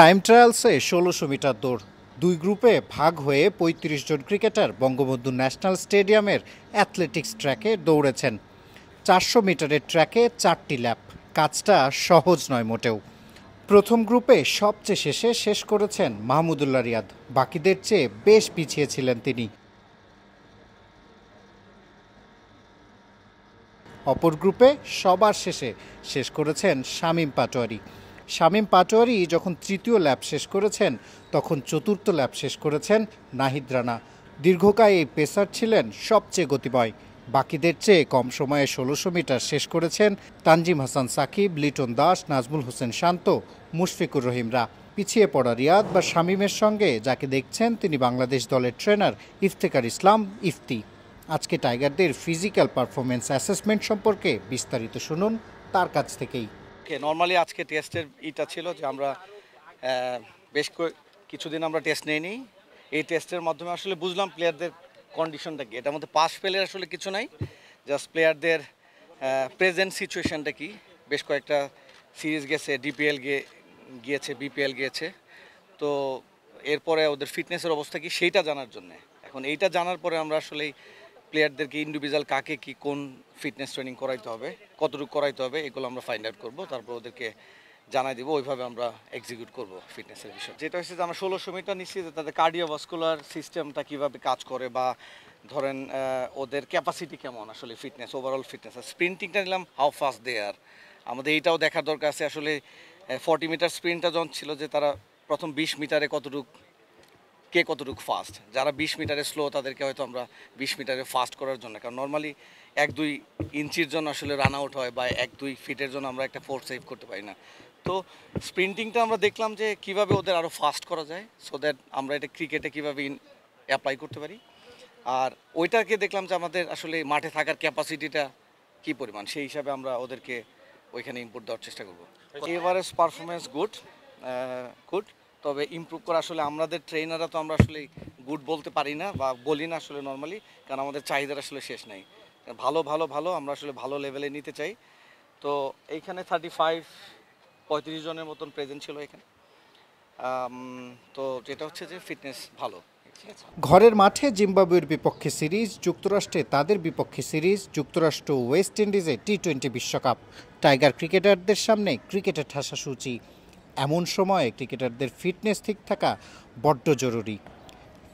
Time ট্রায়ালসে ১৬০০ metre দৌড়, দুই গ্রুপে ভাগ হয়ে ৩৫ জন ক্রিকেটার বঙ্গবন্ধু ন্যাশনাল স্টেডিয়ামের অ্যাথলেটিক্স ট্র্যাকে দৌড়েছেন। ৪০০ মিটারের ট্র্যাকে ৪টি ল্যাপ, কাজটা সহজ নয় মোটেও। প্রথম গ্রুপে সবচেয়ে শেষে শেষ করেছেন মাহমুদুল্লাহ রিয়াদ, বাকিদের চেয়ে বেশ পিছিয়ে ছিলেন তিনি। অপর গ্রুপে সবার শেষে শেষ করেছেন শামীম পাটোয়ারি। শামীম পাটোয়ারি যখন তৃতীয় ল্যাপ শেষ করেছেন, তখন চতুর্থ ল্যাপ শেষ করেছেন নাহিদ রানা। দীর্ঘকায় এই পেসার ছিলেন সবচেয়ে গতিময়। বাকিদের চেয়ে কম সময়ে ১৬০০ মিটার শেষ করেছেন তানজিম হাসান সাকিব, লিটন দাস, নাজমুল হোসেন শান্ত, মুশফিকুর রহিমরা। পিছিয়ে পড়া রিয়াদ বা শামীমের সঙ্গে যাকে দেখছেন তিনি বাংলাদেশ দলের ট্রেনার ইফতেখার ইসলাম ইফতি। আজকে টাইগারদের ফিজিক্যাল পারফরমেন্স অ্যাসেসমেন্ট সম্পর্কে বিস্তারিত শুনুন তার কাছ থেকেই। নর্মালি আজকে টেস্টের ছিল যে আমরা বেশ কিছুদিন আমরা টেস্ট নেইনি। এই টেস্টের মাধ্যমে আসলে বুঝলাম প্লেয়ারদের কন্ডিশনটা কি। এটার মধ্যে পাস ফেলের আসলে কিছু নাই, জাস্ট প্লেয়ারদের প্রেজেন্ট সিচুয়েশনটা কি। বেশ কয়েকটা সিরিজ গেছে, ডিপিএল গিয়েছে, বিপিএল গিয়েছে, তো এরপরে ওদের ফিটনেসের অবস্থা কি সেইটা জানার জন্য। এখন এইটা জানার পরে আমরা আসলে প্লেয়ারদেরকে ইন্ডিভিজুয়াল কাকে কি কোন ফিটনেস ট্রেনিং করাইতে হবে, কতটুকু করাইতে হবে, এগুলো আমরা ফাইন্ড আউট করবো, তারপর ওদেরকে জানাই দেবো, ওইভাবে আমরা এক্সিকিউট করবো ফিটনেসের বিষয়। যেটা হচ্ছে যে আমরা ১৬০০ মিটার নিচ্ছি যে তাদের কার্ডিওভাস্কুলার সিস্টেমটা কীভাবে কাজ করে, বা ধরেন ওদের ক্যাপাসিটি কেমন আসলে ফিটনেস, ওভারঅল ফিটনেস। আর স্প্রিন্টিংটা নিলাম হাউ ফাস্ট দে আর। আমাদের এইটাও দেখার দরকার আছে আসলে 40 মিটার স্প্রিন্টটা যখন ছিল যে তারা প্রথম 20 মিটারে কে কতটুকু ফাস্ট। যারা 20 মিটারে স্লো তাদেরকে হয়তো আমরা 20 মিটারে ফাস্ট করার জন্য, কারণ নর্মালি 1-2 ইঞ্চির জন্য আসলে রান আউট হয়, বা 1-2 ফিটের জন্য আমরা একটা ফোর্স সেভ করতে পারি না। তো স্প্রিন্টিংটা আমরা দেখলাম যে কিভাবে ওদের আরও ফাস্ট করা যায়, সো দ্যাট আমরা এটা ক্রিকেটে কীভাবে অ্যাপ্লাই করতে পারি। আর ওইটাকে দেখলাম যে আমাদের আসলে মাঠে থাকার ক্যাপাসিটিটা কী পরিমাণ, সেই হিসাবে আমরা ওদেরকে ওইখানে ইনপুট দেওয়ার চেষ্টা করবো। এভারেজ পারফরমেন্স গুড, তবে ইমপ্রুভ করা আসলে আমাদের ট্রেনাররা তো আমরা আসলে গুড বলতে পারি না বা বলি না আসলে নর্মালি, কারণ আমাদের চাহিদার আসলে শেষ নেই। ভালো আমরা আসলে ভালো লেভেলে নিতে চাই। তো এইখানে 35-35 জনের মতন প্রেজেন্ট ছিল এখানে। তো যেটা হচ্ছে যে ফিটনেস ভালো। ঘরের মাঠে জিম্বাবুয়ের বিপক্ষে সিরিজ, যুক্তরাষ্ট্রে তাদের বিপক্ষে সিরিজ, যুক্তরাষ্ট্র ওয়েস্ট ইন্ডিজে টি-20 বিশ্বকাপ। টাইগার ক্রিকেটারদের সামনে ক্রিকেটের ঠাসাসূচি। এমন সময়ে ক্রিকেটারদের ফিটনেস ঠিক থাকা বড্ড জরুরি।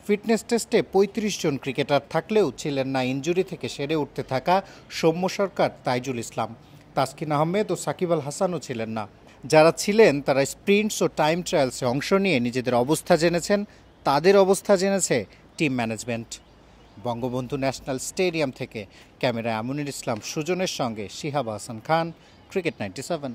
ফিটনেস টেস্টে ৩৫ জন ক্রিকেটার থাকলেও ছিলেন না ইনজুরি থেকে সেরে উঠতে থাকা সৌম্য সরকার, তাইজুল ইসলাম, তাসকিন আহমেদ ও সাকিব আল হাসানও ছিলেন না। যারা ছিলেন তারা স্প্রিন্টস ও টাইম ট্রায়ালসে অংশ নিয়ে নিজেদের অবস্থা জেনেছেন। তাদের অবস্থা জেনেছে team management. Bangabandhu national stadium থেকে ক্যামেরায় আমিনুল ইসলাম সুজনের সঙ্গে শিহাব হাসান খান, ক্রিকেট 97।